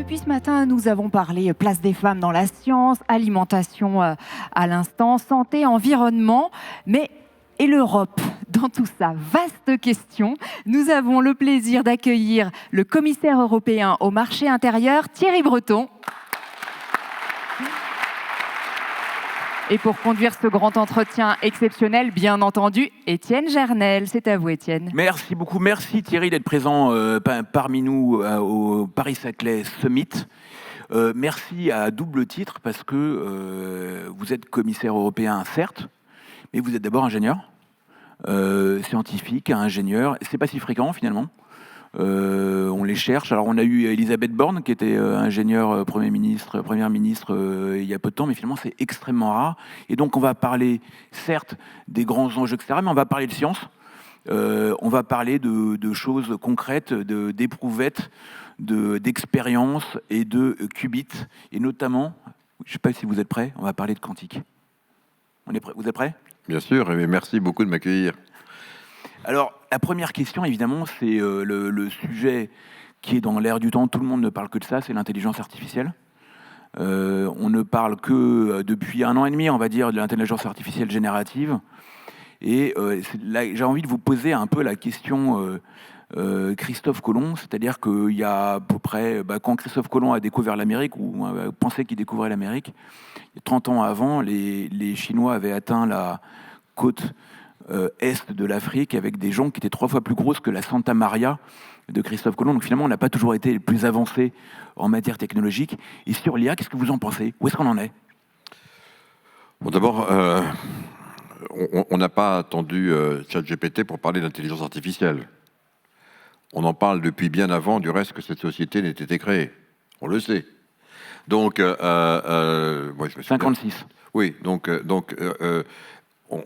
Depuis ce matin, nous avons parlé place des femmes dans la science, alimentation à l'instant, santé, environnement, mais et l'Europe dans tout ça? Vaste question. Nous avons le plaisir d'accueillir le commissaire européen au marché intérieur, Thierry Breton. Et pour conduire ce grand entretien exceptionnel, bien entendu, Étienne Gernel. C'est à vous, Étienne. Merci beaucoup. Merci Thierry d'être présent parmi nous au Paris-Saclay Summit. Merci à double titre parce que vous êtes commissaire européen, certes, mais vous êtes d'abord ingénieur, scientifique, ingénieur. C'est pas si fréquent finalement. On les cherche. Alors on a eu Elisabeth Borne qui était ingénieure première ministre il y a peu de temps, mais finalement c'est extrêmement rare. Et donc on va parler certes des grands enjeux, etc., mais on va parler de science. On va parler de choses concrètes, d'éprouvettes, d'expériences et de qubits. Et notamment, je ne sais pas si vous êtes prêts, on va parler de quantique. On est prêt. Vous êtes prêts? Bien sûr, et merci beaucoup de m'accueillir. Alors, la première question, évidemment, c'est le sujet qui est dans l'air du temps. Tout le monde ne parle que de ça, c'est l'intelligence artificielle. On ne parle que, depuis 1 an et demi, on va dire, de l'intelligence artificielle générative. Et là, j'ai envie de vous poser un peu la question Christophe Colomb, c'est-à-dire qu'il y a à peu près, quand Christophe Colomb a découvert l'Amérique, ou pensait qu'il découvrait l'Amérique, 30 ans avant, les Chinois avaient atteint la côte est de l'Afrique avec des jonques qui étaient 3 fois plus grosses que la Santa Maria de Christophe Colomb. Donc finalement, on n'a pas toujours été les plus avancés en matière technologique. Et sur l'IA, qu'est-ce que vous en pensez? Où est-ce qu'on en est? Bon, d'abord, on n'a pas attendu ChatGPT pour parler d'intelligence artificielle. On en parle depuis bien avant, du reste, que cette société n'ait été créée. On le sait. Donc, moi, je me suis 56. Oui, donc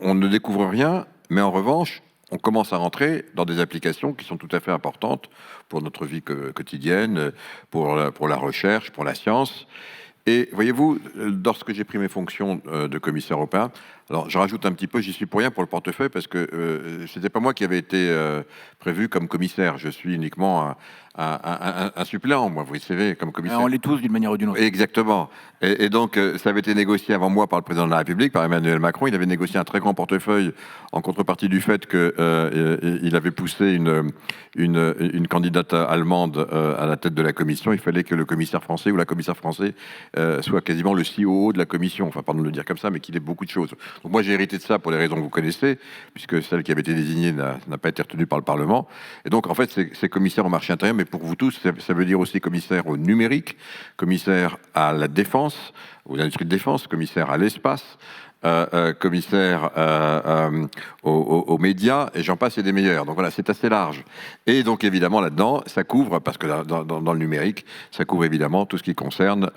on ne découvre rien, mais en revanche, on commence à rentrer dans des applications qui sont tout à fait importantes pour notre vie quotidienne, pour la recherche, pour la science. Et voyez-vous, lorsque j'ai pris mes fonctions de commissaire européen, alors je rajoute un petit peu, j'y suis pour rien pour le portefeuille, parce que c'était pas moi qui avait été prévu comme commissaire. Je suis uniquement un suppléant, moi, vous savez, comme commissaire. On l'est tous d'une manière ou d'une autre. Exactement. Et donc, ça avait été négocié avant moi par le président de la République, par Emmanuel Macron. Il avait négocié un très grand portefeuille en contrepartie du fait qu'il avait poussé une candidate allemande à la tête de la commission. Il fallait que le commissaire français ou la commissaire française soit quasiment le CEO de la commission. Enfin, pardon de le dire comme ça, mais qu'il ait beaucoup de choses. Donc moi, j'ai hérité de ça pour les raisons que vous connaissez, puisque celle qui avait été désignée n'a pas été retenue par le Parlement. Et donc, en fait, c'est commissaire au marché intérieur, mais pour vous tous, ça veut dire aussi commissaire au numérique, commissaire à la défense, aux industries de défense, commissaire à l'espace, commissaire aux médias, et j'en passe et des meilleurs. Donc voilà, c'est assez large. Et donc évidemment là-dedans, ça couvre, parce que dans le numérique, ça couvre évidemment tout ce qui concerne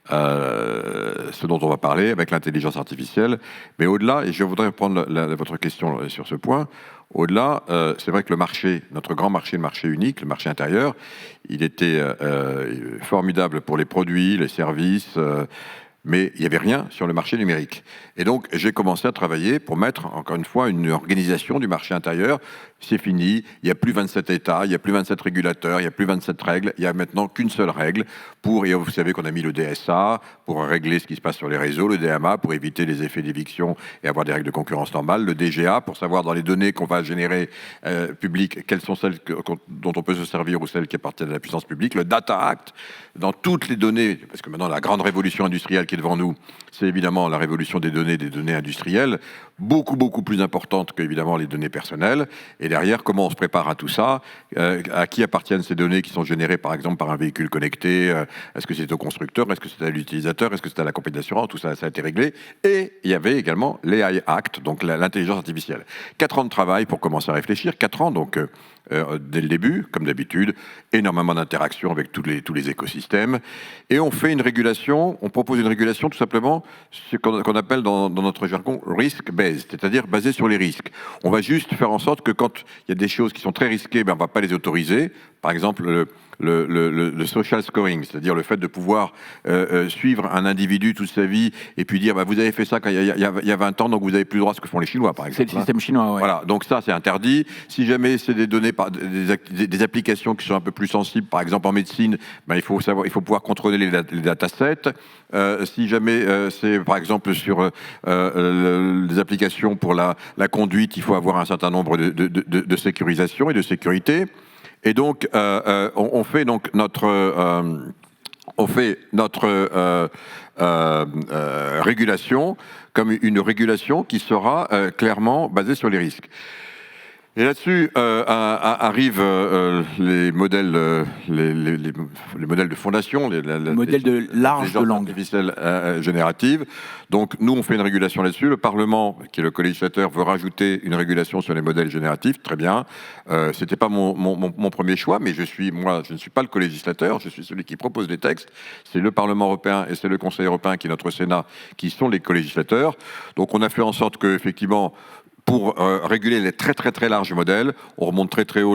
ce dont on va parler avec l'intelligence artificielle. Mais au-delà, et je voudrais prendre votre question sur ce point, au-delà, c'est vrai que le marché, notre grand marché, le marché unique, le marché intérieur, il était formidable pour les produits, les services, mais il n'y avait rien sur le marché numérique. Et donc, j'ai commencé à travailler pour mettre, encore une fois, une organisation du marché intérieur. C'est fini, il n'y a plus 27 États, il n'y a plus 27 régulateurs, il n'y a plus 27 règles, il n'y a maintenant qu'une seule règle et vous savez qu'on a mis le DSA pour régler ce qui se passe sur les réseaux, le DMA pour éviter les effets d'éviction et avoir des règles de concurrence normales, le DGA pour savoir dans les données qu'on va générer publiques, quelles sont celles dont on peut se servir ou celles qui appartiennent à la puissance publique, le Data Act, dans toutes les données, parce que maintenant la grande révolution industrielle qui est devant nous, c'est évidemment la révolution des données industrielles, beaucoup plus importante qu'évidemment les données personnelles. Et derrière, comment on se prépare à tout ça, à qui appartiennent ces données qui sont générées par exemple par un véhicule connecté, est-ce que c'est au constructeur, est-ce que c'est à l'utilisateur, est-ce que c'est à la compagnie d'assurance, tout ça, ça a été réglé. Et il y avait également l'AI Act, donc l'intelligence artificielle. 4 ans de travail pour commencer à réfléchir, 4 ans donc dès le début, comme d'habitude, énormément d'interactions avec tous les écosystèmes. Et on fait une régulation, on propose une régulation tout simplement, ce qu'on appelle dans notre jargon risk-based, c'est-à-dire basée sur les risques. On va juste faire en sorte que quand il y a des choses qui sont très risquées, on ne va pas les autoriser. Par exemple, le social scoring, c'est-à-dire le fait de pouvoir suivre un individu toute sa vie et puis dire vous avez fait ça quand il y a 20 ans, donc vous n'avez plus le droit à ce que font les Chinois, par exemple. C'est le système chinois, ouais. Voilà, donc ça c'est interdit. Si jamais c'est des données, des applications qui sont un peu plus sensibles, par exemple en médecine, il faut pouvoir contrôler les datasets. Si jamais c'est par exemple sur des applications pour la conduite, il faut avoir un certain nombre de sécurisation et de sécurité. Et donc, on fait donc notre régulation comme une régulation qui sera clairement basée sur les risques. Et là-dessus arrivent les modèles, les modèles de fondation, les modèles de large de langue artificielle générative. Donc nous, on fait une régulation là-dessus. Le Parlement, qui est le co-législateur, veut rajouter une régulation sur les modèles génératifs. Très bien. C'était pas mon premier choix, mais je ne suis pas le co-législateur. Je suis celui qui propose les textes. C'est le Parlement européen et c'est le Conseil européen, qui est notre Sénat, qui sont les co-législateurs. Donc on a fait en sorte que, effectivement, pour réguler les très très très larges modèles, on remonte très très haut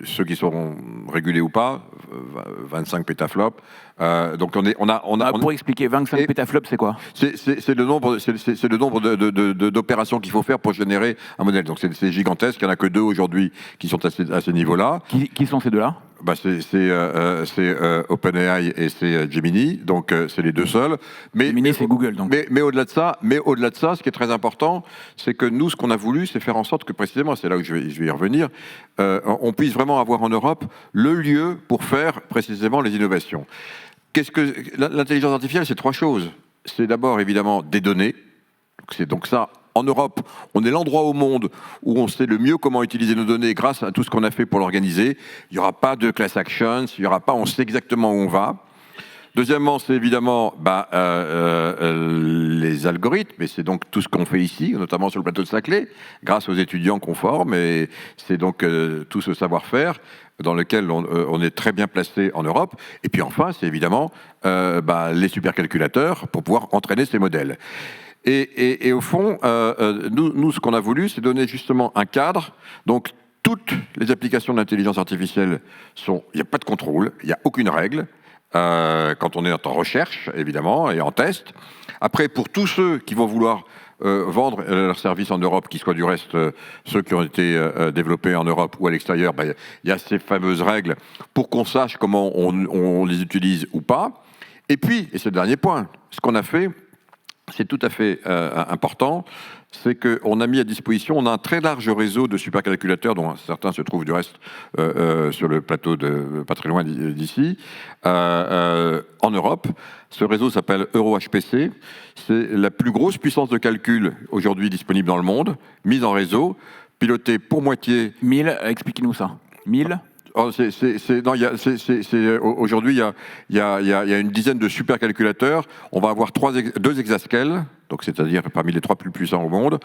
ceux qui seront régulés ou pas, 25 pétaflops. Donc pour expliquer, 25 pétaflops, c'est quoi? C'est le nombre d'opérations qu'il faut faire pour générer un modèle. Donc c'est gigantesque. Il n'y en a que 2 aujourd'hui qui sont à ce niveau-là. Qui sont ces 2-là? C'est OpenAI et c'est Gemini, donc c'est les 2 seuls. Gemini, c'est Google, donc. Mais au-delà de ça, ce qui est très important, c'est que nous, ce qu'on a voulu, c'est faire en sorte que précisément, c'est là où je vais y revenir, on puisse vraiment avoir en Europe le lieu pour faire précisément les innovations. Qu'est-ce que l'intelligence artificielle? C'est 3 choses. C'est d'abord évidemment des données. C'est donc ça. En Europe, on est l'endroit au monde où on sait le mieux comment utiliser nos données grâce à tout ce qu'on a fait pour l'organiser. Il n'y aura pas de class actions, on sait exactement où on va. Deuxièmement, c'est évidemment les algorithmes, et c'est donc tout ce qu'on fait ici, notamment sur le plateau de Saclay, grâce aux étudiants qu'on forme, et c'est donc tout ce savoir-faire dans lequel on est très bien placé en Europe. Et puis enfin, c'est évidemment les supercalculateurs pour pouvoir entraîner ces modèles. Et au fond, nous, ce qu'on a voulu, c'est donner justement un cadre. Donc, toutes les applications d'intelligence artificielle il n'y a pas de contrôle, il n'y a aucune règle. Quand on est en recherche, évidemment, et en test. Après, pour tous ceux qui vont vouloir vendre leurs services en Europe, qui soient du reste ceux qui ont été développés en Europe ou à l'extérieur, il y a ces fameuses règles pour qu'on sache comment on les utilise ou pas. Et puis, et c'est le dernier point, ce qu'on a fait, c'est tout à fait important, c'est qu'on a mis à disposition, on a un très large réseau de supercalculateurs, dont certains se trouvent du reste sur le plateau pas très loin d'ici, en Europe. Ce réseau s'appelle EuroHPC. C'est la plus grosse puissance de calcul aujourd'hui disponible dans le monde, mise en réseau, pilotée pour moitié... 1000, expliquez-nous ça. 1000 Aujourd'hui, il y a une dizaine de supercalculateurs. On va avoir 2 exascales, donc c'est-à-dire parmi les 3 plus puissants au monde.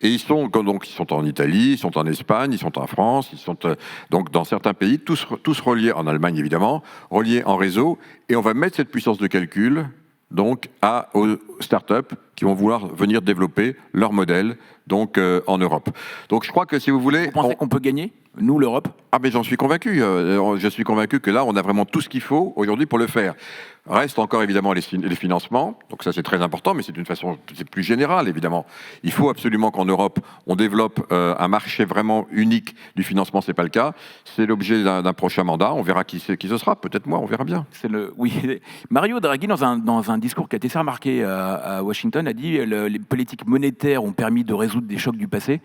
Et ils sont en Italie, ils sont en Espagne, ils sont en France, ils sont donc dans certains pays, tous reliés, en Allemagne évidemment, reliés en réseau. Et on va mettre cette puissance de calcul donc aux startups qui vont vouloir venir développer leur modèle donc en Europe. Donc je crois que si vous voulez... Vous pensez qu'on peut gagner, nous, l'Europe? Ah mais j'en suis convaincu. Je suis convaincu que là, on a vraiment tout ce qu'il faut aujourd'hui pour le faire. Reste encore évidemment les financements, donc ça c'est très important, mais c'est plus général évidemment. Il faut absolument qu'en Europe, on développe un marché vraiment unique du financement, c'est pas le cas. C'est l'objet d'un prochain mandat, on verra qui ce sera, peut-être moi, on verra bien. Oui. Mario Draghi, dans un discours qui a été assez remarqué à Washington, a dit les politiques monétaires ont permis de résoudre des chocs du passé.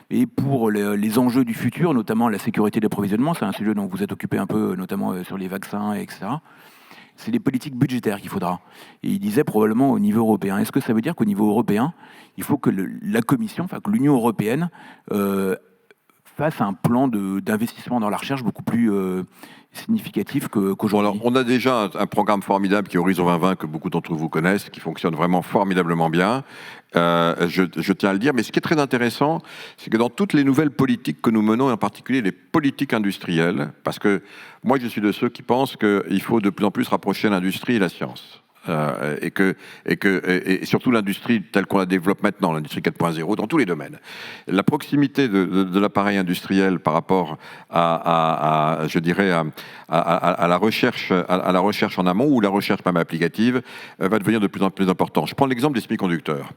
Et pour les enjeux du futur, notamment la sécurité d'approvisionnement, c'est un sujet dont vous êtes occupé un peu, notamment sur les vaccins, etc. C'est les politiques budgétaires qu'il faudra. Et il disait probablement au niveau européen. Est-ce que ça veut dire qu'au niveau européen, il faut que la Commission, enfin que l'Union européenne fasse un plan d'investissement dans la recherche beaucoup plus significatif qu'aujourd'hui? Alors, on a déjà un programme formidable qui est Horizon 2020, que beaucoup d'entre vous connaissent, qui fonctionne vraiment formidablement bien. Je tiens à le dire, mais ce qui est très intéressant, c'est que dans toutes les nouvelles politiques que nous menons, et en particulier les politiques industrielles, parce que moi je suis de ceux qui pensent qu'il faut de plus en plus rapprocher l'industrie et la science. et surtout l'industrie telle qu'on la développe maintenant, l'industrie 4.0, dans tous les domaines. La proximité de l'appareil industriel par rapport je dirais, à la recherche en amont ou la recherche même applicative va devenir de plus en plus important. Je prends l'exemple des semi-conducteurs.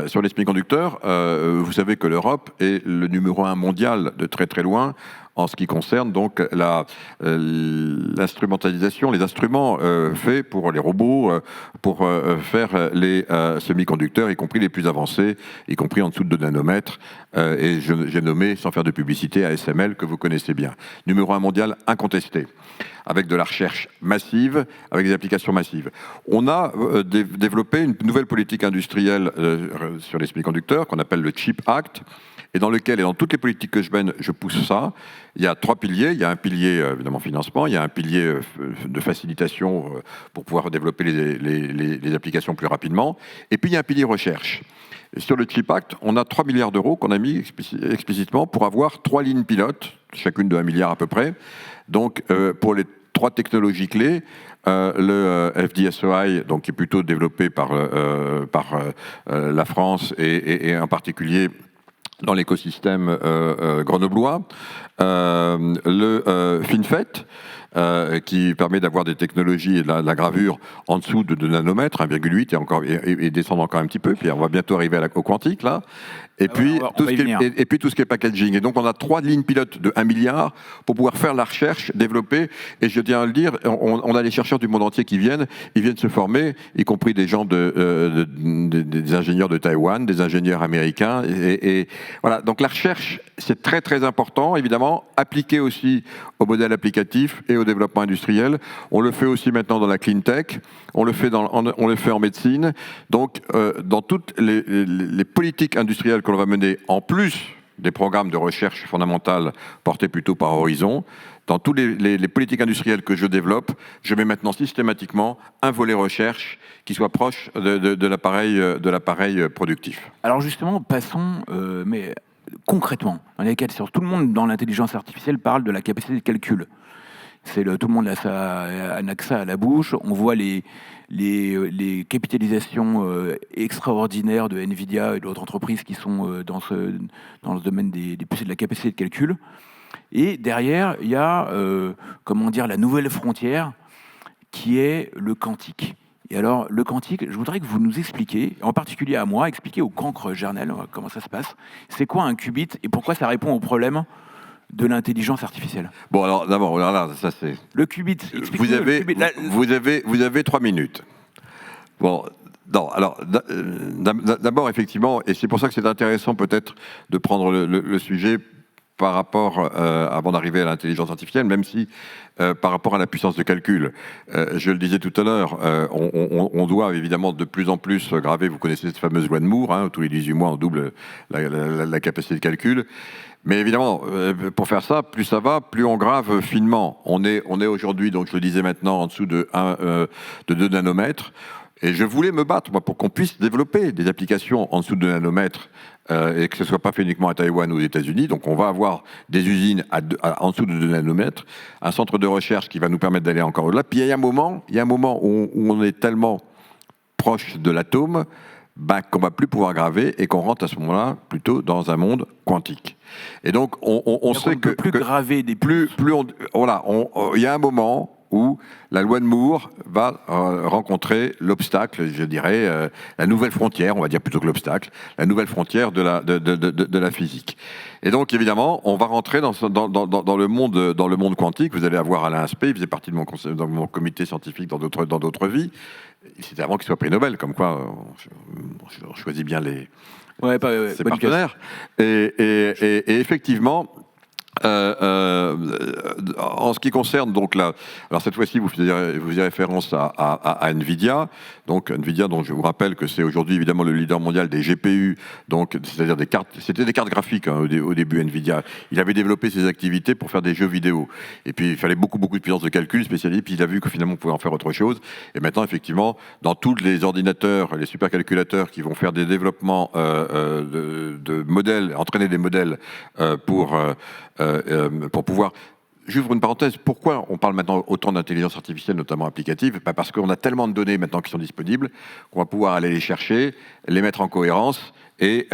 Sur les semi-conducteurs, vous savez que l'Europe est le numéro 1 mondial de très très loin en ce qui concerne donc l'instrumentalisation, les instruments faits pour les robots, pour faire les semi-conducteurs, y compris les plus avancés, y compris en dessous de 2 nanomètres. Et j'ai nommé, sans faire de publicité, ASML, que vous connaissez bien. Numéro 1 mondial incontesté, avec de la recherche massive, avec des applications massives. On a développé une nouvelle politique industrielle sur les semi-conducteurs, qu'on appelle le CHIP Act, et dans lequel, et dans toutes les politiques que je mène, je pousse ça. Il y a 3 piliers. Il y a un pilier, évidemment, financement. Il y a un pilier de facilitation pour pouvoir développer les applications plus rapidement. Et puis, il y a un pilier recherche. Et sur le CHIP Act, on a 3 milliards d'euros qu'on a mis explicitement pour avoir 3 lignes pilotes, chacune de 1 milliard à peu près. Donc, pour les 3 technologies clés, le FD-SOI, donc, qui est plutôt développé par la France et en particulier dans l'écosystème grenoblois, le FinFET, qui permet d'avoir des technologies et de la gravure en dessous de 2 nanomètres, 1,8 et descendre encore un petit peu, puis on va bientôt arriver au quantique, là. Et puis, tout ce qui est packaging. Et donc, on a 3 lignes pilotes de 1 milliard pour pouvoir faire la recherche, développer. Et je tiens à le dire, on a des chercheurs du monde entier qui viennent. Ils viennent se former, y compris des gens des ingénieurs de Taïwan, des ingénieurs américains. Et voilà. Donc, la recherche, c'est très, très important, évidemment, appliqué aussi au modèle applicatif et au développement industriel. On le fait aussi maintenant dans la clean tech. On le fait en médecine. Donc, dans toutes les politiques industrielles que l'on va mener, en plus des programmes de recherche fondamentale portés plutôt par Horizon, dans toutes les politiques industrielles que je développe, je mets maintenant systématiquement un volet recherche qui soit proche de l'appareil productif. Alors justement, passons, mais concrètement, dans lesquels tout le monde dans l'intelligence artificielle parle de la capacité de calcul. Tout le monde a ça à la bouche. On voit les capitalisations extraordinaires de Nvidia et d'autres entreprises qui sont dans le domaine de la capacité de calcul. Et derrière, il y a la nouvelle frontière qui est le quantique. Et alors, le quantique, je voudrais que vous nous expliquiez, en particulier à moi, expliquez au Cancre Journal comment ça se passe. C'est quoi un qubit et pourquoi ça répond au problème de l'intelligence artificielle? Bon, alors d'abord, là, ça c'est... Le qubit, vous avez 3 minutes. Bon, non, alors d'abord, effectivement, et c'est pour ça que c'est intéressant peut-être de prendre le sujet par rapport, avant d'arriver à l'intelligence artificielle, même si par rapport à la puissance de calcul, je le disais tout à l'heure, on doit évidemment de plus en plus graver, vous connaissez cette fameuse loi de Moore, hein, tous les 18 mois on double la capacité de calcul. Mais évidemment, pour faire ça, plus ça va, plus on grave finement. On est aujourd'hui, donc je le disais maintenant, en dessous de 2 nanomètres. Et je voulais me battre, moi, pour qu'on puisse développer des applications en dessous de 2 nanomètres et que ce ne soit pas fait uniquement à Taïwan ou aux États-Unis. Donc on va avoir des usines en dessous de 2 nanomètres, un centre de recherche qui va nous permettre d'aller encore au-delà. Puis il y a un moment où on est tellement proche de l'atome qu'on ne va plus pouvoir graver et qu'on rentre à ce moment-là plutôt dans un monde quantique. Et donc, on sait que... plus graver des... il y a un moment où la loi de Moore va rencontrer l'obstacle, je dirais, la nouvelle frontière, on va dire plutôt que l'obstacle, la nouvelle frontière de la physique. Et donc, évidemment, on va rentrer dans le monde quantique. Vous allez avoir Alain Aspect, il faisait partie de mon comité scientifique dans d'autres vies. C'était avant qu'il soit prix Nobel, comme quoi on choisit bien ses partenaires. Et effectivement, en ce qui concerne donc alors cette fois-ci vous faisiez référence à Nvidia, donc Nvidia, dont je vous rappelle que c'est aujourd'hui évidemment le leader mondial des GPU, donc c'est-à-dire c'était des cartes graphiques hein, au début. Nvidia, il avait développé ses activités pour faire des jeux vidéo, et puis il fallait beaucoup de puissance de calcul spécialisée, puis il a vu que finalement on pouvait en faire autre chose, et maintenant effectivement dans tous les ordinateurs, les supercalculateurs qui vont faire des développements de modèles, entraîner des modèles pour pouvoir j'ouvre une parenthèse, pourquoi on parle maintenant autant d'intelligence artificielle, notamment applicative? Parce qu'on a tellement de données maintenant qui sont disponibles qu'on va pouvoir aller les chercher, les mettre en cohérence et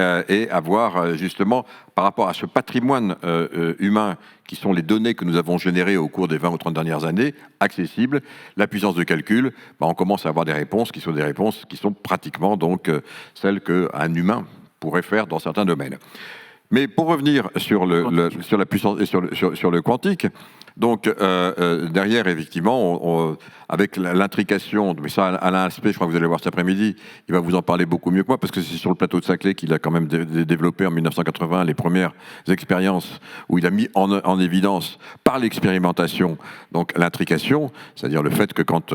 avoir justement, par rapport à ce patrimoine humain qui sont les données que nous avons générées au cours des 20 ou 30 dernières années, accessibles, la puissance de calcul, on commence à avoir des réponses qui sont pratiquement donc celles qu'un humain pourrait faire dans certains domaines. Mais pour revenir sur la puissance et sur le quantique, donc derrière, effectivement, avec l'intrication, mais ça, Alain Aspect, je crois que vous allez voir cet après-midi, il va vous en parler beaucoup mieux que moi, parce que c'est sur le plateau de Saclay qu'il a quand même développé en 1980 les premières expériences où il a mis en évidence, par l'expérimentation, donc l'intrication, c'est-à-dire le fait que quand...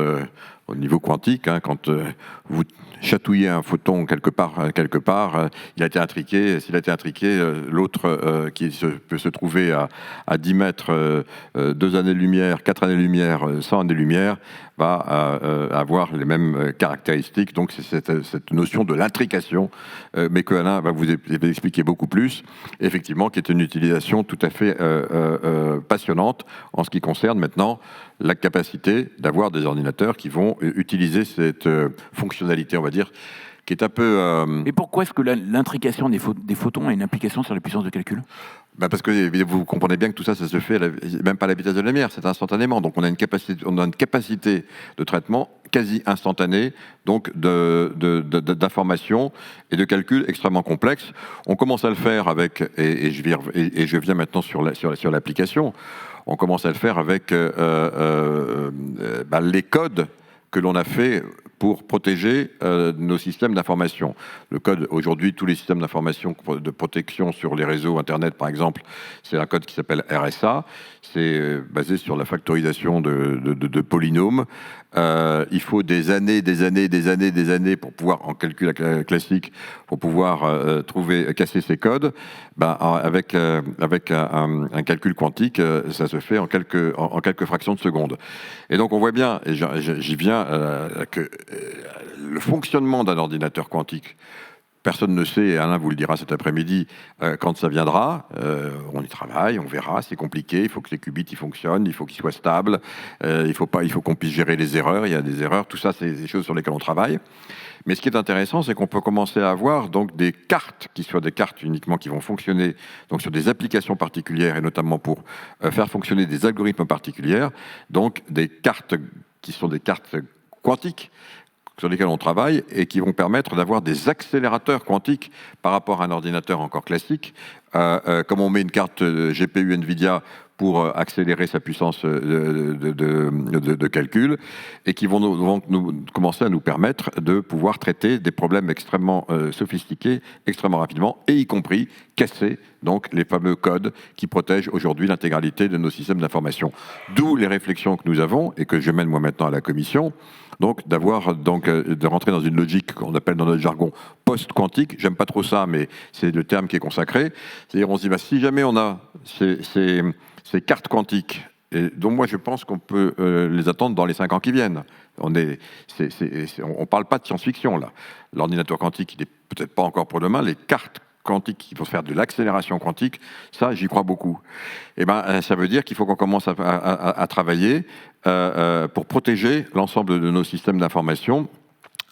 au niveau quantique, quand vous chatouillez un photon quelque part, il a été intriqué. S'il a été intriqué, l'autre qui peut se trouver à 10 mètres, 2 années-lumière, 4 années-lumière, 100 années-lumière, va avoir les mêmes caractéristiques. Donc c'est cette notion de l'intrication, mais que Alain va vous expliquer beaucoup plus, effectivement, qui est une utilisation tout à fait passionnante en ce qui concerne maintenant la capacité d'avoir des ordinateurs qui vont utiliser cette fonctionnalité, on va dire, qui est un peu... Et pourquoi est-ce que l'intrication des photons a une implication sur la puissance de calcul? Parce que vous comprenez bien que tout ça, ça se fait même pas à la vitesse de la lumière, c'est instantanément. Donc on a une capacité de traitement quasi instantanée, donc d'information et de calcul extrêmement complexe. On commence à le faire avec, et je viens maintenant sur l'application, on commence à le faire avec les codes que l'on a fait pour protéger nos systèmes d'information. Le code, aujourd'hui, tous les systèmes d'information de protection sur les réseaux Internet, par exemple, c'est un code qui s'appelle RSA. C'est basé sur la factorisation de polynômes. Il faut des années pour pouvoir, en calcul classique, pour pouvoir casser ces codes. Avec un calcul quantique, ça se fait en quelques fractions de secondes. Et donc on voit bien, et j'y viens, que le fonctionnement d'un ordinateur quantique, personne ne sait, et Alain vous le dira cet après-midi, quand ça viendra. On y travaille, on verra, c'est compliqué, il faut que les qubits ils fonctionnent, il faut qu'ils soient stables, il faut qu'on puisse gérer les erreurs, il y a des erreurs, tout ça c'est des choses sur lesquelles on travaille. Mais ce qui est intéressant, c'est qu'on peut commencer à avoir donc des cartes qui soient des cartes uniquement qui vont fonctionner donc sur des applications particulières et notamment pour faire fonctionner des algorithmes particuliers, donc des cartes qui sont des cartes quantiques sur lesquels on travaille et qui vont permettre d'avoir des accélérateurs quantiques par rapport à un ordinateur encore classique. Comme on met une carte GPU NVIDIA pour accélérer sa puissance de calcul et qui vont nous commencer à nous permettre de pouvoir traiter des problèmes extrêmement sophistiqués, extrêmement rapidement, et y compris casser donc les fameux codes qui protègent aujourd'hui l'intégralité de nos systèmes d'information. D'où les réflexions que nous avons et que je mène moi maintenant à la commission, donc de rentrer dans une logique qu'on appelle dans notre jargon post-quantique. J'aime pas trop ça, mais c'est le terme qui est consacré. C'est-à-dire on se dit, si jamais on a ces cartes quantiques, et dont moi je pense qu'on peut les attendre dans les 5 ans qui viennent. On parle pas de science-fiction là. L'ordinateur quantique, il est peut-être pas encore pour demain. Les cartes quantiques qui vont faire de l'accélération quantique, ça j'y crois beaucoup. Et ça veut dire qu'il faut qu'on commence à travailler pour protéger l'ensemble de nos systèmes d'information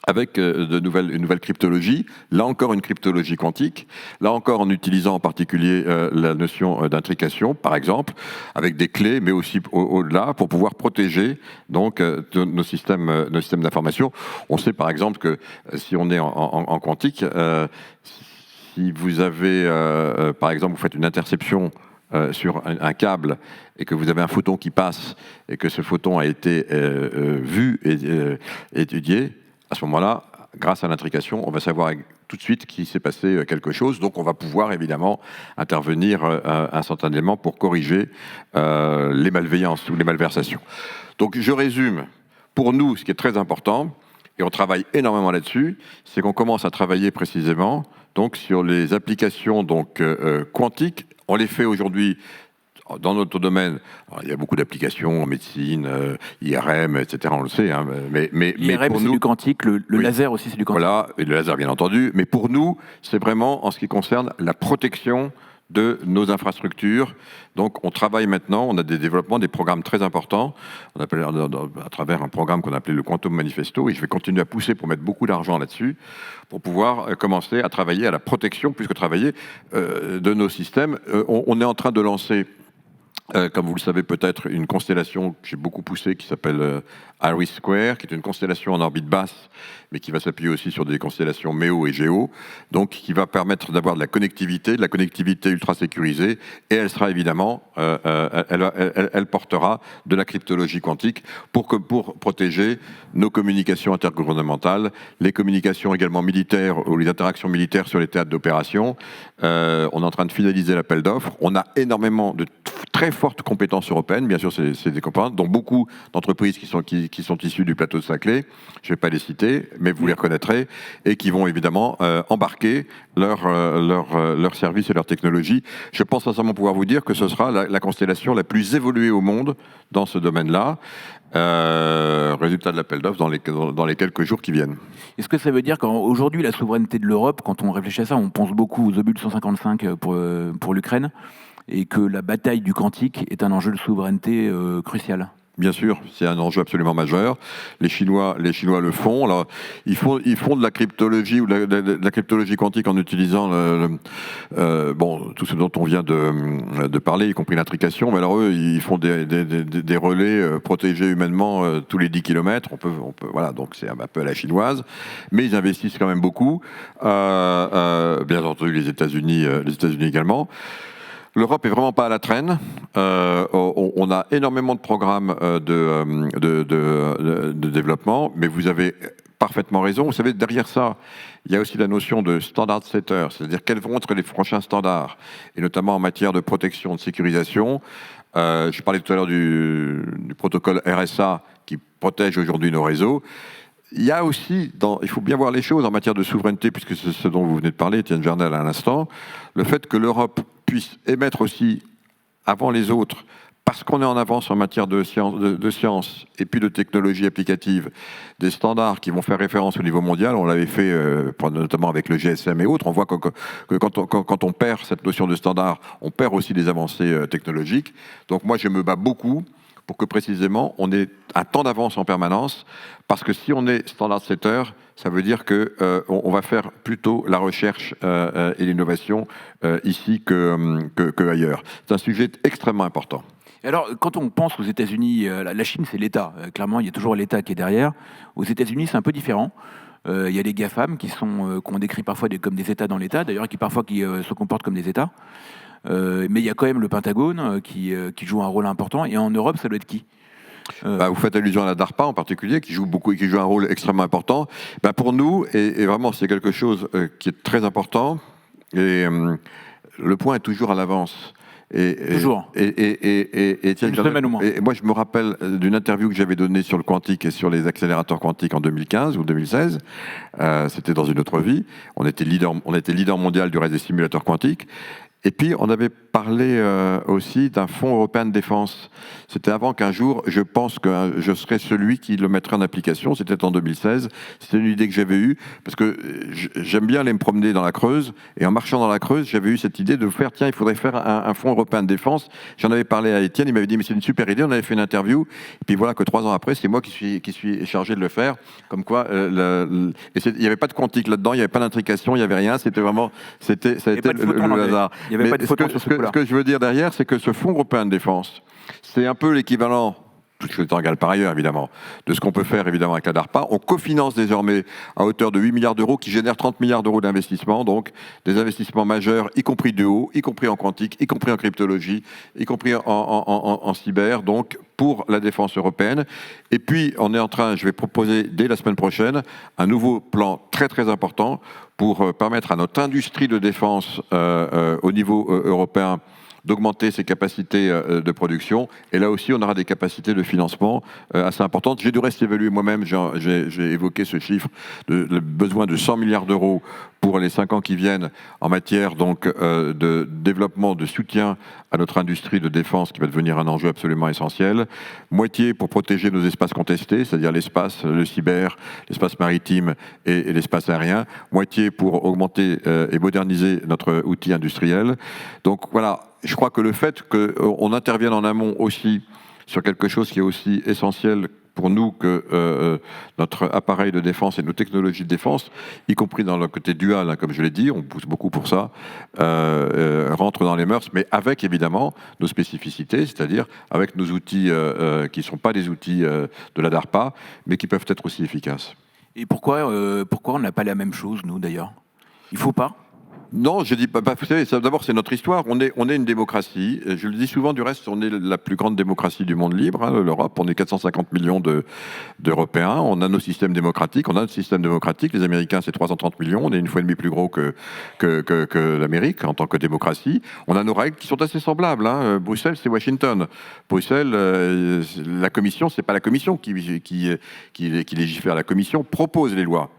avec une nouvelle cryptologie, là encore une cryptologie quantique, là encore en utilisant en particulier la notion d'intrication, par exemple, avec des clés, mais aussi au-delà, pour pouvoir protéger donc nos systèmes d'information. On sait par exemple que si on est en quantique, si vous avez, par exemple, vous faites une interception sur un câble et que vous avez un photon qui passe et que ce photon a été vu et étudié, à ce moment-là, grâce à l'intrication, on va savoir tout de suite qu'il s'est passé quelque chose. Donc on va pouvoir évidemment intervenir instantanément pour corriger les malveillances ou les malversations. Donc je résume. Pour nous, ce qui est très important, et on travaille énormément là-dessus, c'est qu'on commence à travailler précisément donc, sur les applications quantiques. On les fait aujourd'hui dans notre domaine. Alors, il y a beaucoup d'applications en médecine, IRM, etc. On le sait. Hein, mais IRM, pour c'est nous, du quantique. Le laser aussi, c'est du quantique. Voilà, et le laser, bien entendu. Mais pour nous, c'est vraiment en ce qui concerne la protection de nos infrastructures. Donc on travaille maintenant, on a des développements, des programmes très importants, on appelle, à travers un programme qu'on a appelé le Quantum Manifesto, et je vais continuer à pousser pour mettre beaucoup d'argent là-dessus, pour pouvoir commencer à travailler à la protection, plus que travailler, de nos systèmes. On est en train de lancer, comme vous le savez peut-être, une constellation que j'ai beaucoup poussée qui s'appelle Iris Square, qui est une constellation en orbite basse, mais qui va s'appuyer aussi sur des constellations MEO et GEO, donc qui va permettre d'avoir de la connectivité ultra sécurisée, et elle sera évidemment, elle portera de la cryptologie quantique pour protéger nos communications intergouvernementales, les communications également militaires ou les interactions militaires sur les théâtres d'opération. On est en train de finaliser l'appel d'offres. On a énormément de très fortes compétences européennes, bien sûr, c'est des compétences, dont beaucoup d'entreprises qui sont issues du plateau de Saclay, je ne vais pas les citer, mais vous les reconnaîtrez, et qui vont évidemment embarquer leurs services et leurs technologies. Je pense sincèrement pouvoir vous dire que ce sera la constellation la plus évoluée au monde dans ce domaine-là. Résultat de l'appel d'offres dans les quelques jours qui viennent. Est-ce que ça veut dire qu'aujourd'hui, la souveraineté de l'Europe, quand on réfléchit à ça, on pense beaucoup aux obus 155 pour l'Ukraine, et que la bataille du quantique est un enjeu de souveraineté crucial? Bien sûr, c'est un enjeu absolument majeur. Les Chinois le font. Alors, ils font de la cryptologie ou de la cryptologie quantique en utilisant tout ce dont on vient de parler, y compris l'intrication. Mais alors eux, ils font des relais protégés humainement tous les 10 km. Voilà, donc c'est un peu à la chinoise. Mais ils investissent quand même beaucoup. Bien entendu, les États-Unis également. L'Europe est vraiment pas à la traîne. On a énormément de programmes de développement, mais vous avez parfaitement raison. Vous savez, derrière ça, il y a aussi la notion de standard setter, c'est-à-dire quels vont être les prochains standards, et notamment en matière de protection, de sécurisation. Je parlais tout à l'heure du protocole RSA qui protège aujourd'hui nos réseaux. Il y a aussi, il faut bien voir les choses en matière de souveraineté, puisque c'est ce dont vous venez de parler, Étienne Jernel, à l'instant, le fait que l'Europe puisse émettre aussi avant les autres, parce qu'on est en avance en matière de science et puis de technologie applicative, des standards qui vont faire référence au niveau mondial. On l'avait fait notamment avec le GSM et autres. On voit que quand on perd cette notion de standard, on perd aussi des avancées technologiques. Donc moi, je me bats beaucoup pour que précisément on ait un temps d'avance en permanence, parce que si on est standard setter, ça veut dire qu'on va faire plutôt la recherche et l'innovation ici que ailleurs. C'est un sujet extrêmement important. Alors, quand on pense aux États-Unis, la Chine, c'est l'État. Clairement, il y a toujours l'État qui est derrière. Aux États-Unis, c'est un peu différent. Il y a les GAFAM qu'on décrit parfois comme des États dans l'État, d'ailleurs, qui se comportent comme des États. Mais il y a quand même le Pentagone qui joue un rôle important. Et en Europe, ça doit être qui ? Vous faites allusion à la DARPA en particulier, qui joue beaucoup et qui joue un rôle extrêmement important. Pour nous, et vraiment c'est quelque chose qui est très important, et le point est toujours à l'avance. Toujours. Et moi, je me rappelle d'une interview que j'avais donnée sur le quantique et sur les accélérateurs quantiques en 2015 ou 2016. C'était dans une autre vie. On était leader mondial du reste des simulateurs quantiques. Et puis, on avait parlé aussi d'un fonds européen de défense. C'était avant qu'un jour, je pense que je serais celui qui le mettrait en application. C'était en 2016. C'était une idée que j'avais eue, parce que j'aime bien aller me promener dans la Creuse. Et en marchant dans la Creuse, j'avais eu cette idée de faire, tiens, il faudrait faire un fonds européen de défense. J'en avais parlé à Étienne, il m'avait dit, mais c'est une super idée. On avait fait une interview. Et puis voilà que 3 ans après, c'est moi qui suis chargé de le faire. Comme quoi, il n'y avait pas de quantique là-dedans, il n'y avait pas d'intrication, il n'y avait rien. C'était vraiment, ça a été le hasard. Mais ce que je veux dire derrière, c'est que ce fonds européen de défense, c'est un peu l'équivalent, tout chose étant égale par ailleurs évidemment, de ce qu'on peut faire évidemment avec la DARPA. On cofinance désormais à hauteur de 8 milliards d'euros, qui génèrent 30 milliards d'euros d'investissement, donc des investissements majeurs, y compris de haut, y compris en quantique, y compris en cryptologie, y compris en cyber, donc pour la défense européenne. Et puis, je vais proposer dès la semaine prochaine un nouveau plan très très important pour permettre à notre industrie de défense au niveau européen d'augmenter ses capacités de production. Et là aussi, on aura des capacités de financement assez importantes. J'ai du reste évalué moi-même, j'ai évoqué ce chiffre de besoin de 100 milliards d'euros pour les 5 ans qui viennent en matière donc, de développement, de soutien à notre industrie de défense qui va devenir un enjeu absolument essentiel. Moitié pour protéger nos espaces contestés, c'est-à-dire l'espace, le cyber, l'espace maritime et l'espace aérien. Moitié pour augmenter et moderniser notre outil industriel. Donc voilà, je crois que le fait qu'on intervienne en amont aussi sur quelque chose qui est aussi essentiel pour nous que notre appareil de défense et nos technologies de défense, y compris dans le côté dual, hein, comme je l'ai dit, on pousse beaucoup pour ça, rentre dans les mœurs, mais avec évidemment nos spécificités, c'est-à-dire avec nos outils qui ne sont pas des outils de la DARPA, mais qui peuvent être aussi efficaces. Et pourquoi on n'a pas la même chose, nous, d'ailleurs? Il ne faut pas? Non, je dis pas. Vous savez, d'abord, c'est notre histoire. On est une démocratie. Je le dis souvent, du reste, on est la plus grande démocratie du monde libre, hein, l'Europe. On est 450 millions d'Européens. On a nos systèmes démocratiques. On a notre système démocratique. Les Américains, c'est 330 millions. On est une fois et demie plus gros que l'Amérique en tant que démocratie. On a nos règles qui sont assez semblables. Hein. Bruxelles, c'est Washington. Bruxelles, la Commission, c'est pas la Commission qui légifère. La Commission propose les lois.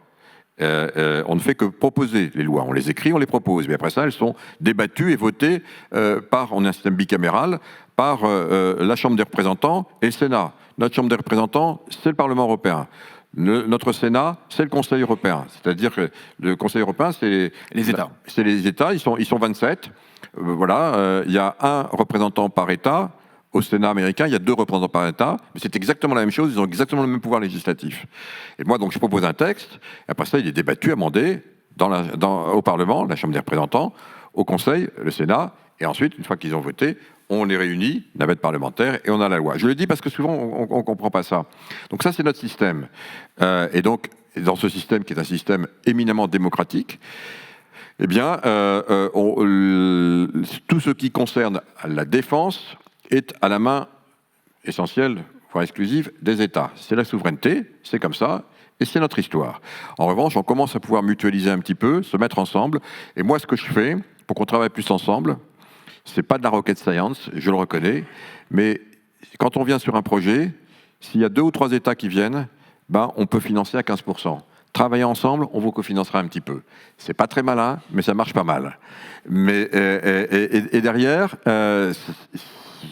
On ne fait que proposer les lois. On les écrit, on les propose. Mais après ça, elles sont débattues et votées on a un système bicaméral, par la Chambre des représentants et le Sénat. Notre Chambre des représentants, c'est le Parlement européen. Notre Sénat, c'est le Conseil européen. C'est-à-dire que le Conseil européen, c'est les États. C'est les États, ils sont 27. Voilà, il y a un représentant par État. Au Sénat américain, il y a 2 représentants par État, mais c'est exactement la même chose, ils ont exactement le même pouvoir législatif. Et moi, donc, je propose un texte, et après ça, il est débattu, amendé au Parlement, la Chambre des représentants, au Conseil, le Sénat, et ensuite, une fois qu'ils ont voté, on les réunit, navette parlementaire, et on a la loi. Je le dis parce que souvent, on ne comprend pas ça. Donc ça, c'est notre système. Et donc, dans ce système, qui est un système éminemment démocratique, eh bien, tout ce qui concerne la défense est à la main essentielle, voire exclusive, des États. C'est la souveraineté, c'est comme ça, et c'est notre histoire. En revanche, on commence à pouvoir mutualiser un petit peu, se mettre ensemble, et moi, ce que je fais, pour qu'on travaille plus ensemble, c'est pas de la rocket science, je le reconnais, mais quand on vient sur un projet, s'il y a 2 ou 3 États qui viennent, ben, on peut financer à 15%. Travailler ensemble, on vous cofinancera un petit peu. C'est pas très malin, mais ça marche pas mal. Mais, et derrière,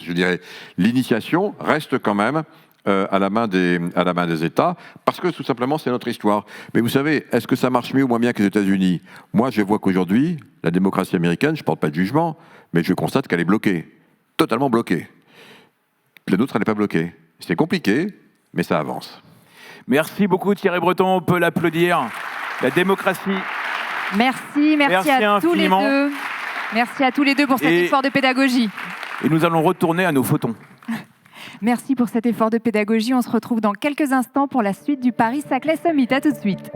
je dirais, l'initiation reste quand même à la main des États, parce que tout simplement, c'est notre histoire. Mais vous savez, est-ce que ça marche mieux ou moins bien que les États-Unis? Moi, je vois qu'aujourd'hui, la démocratie américaine, je ne porte pas de jugement, mais je constate qu'elle est bloquée, totalement bloquée. La nôtre, elle n'est pas bloquée. C'est compliqué, mais ça avance. Merci beaucoup Thierry Breton, on peut l'applaudir. La démocratie. Merci à tous les deux. Merci à tous les deux pour cet effort de pédagogie. Et nous allons retourner à nos photons. Merci pour cet effort de pédagogie. On se retrouve dans quelques instants pour la suite du Paris-Saclay Summit. À tout de suite.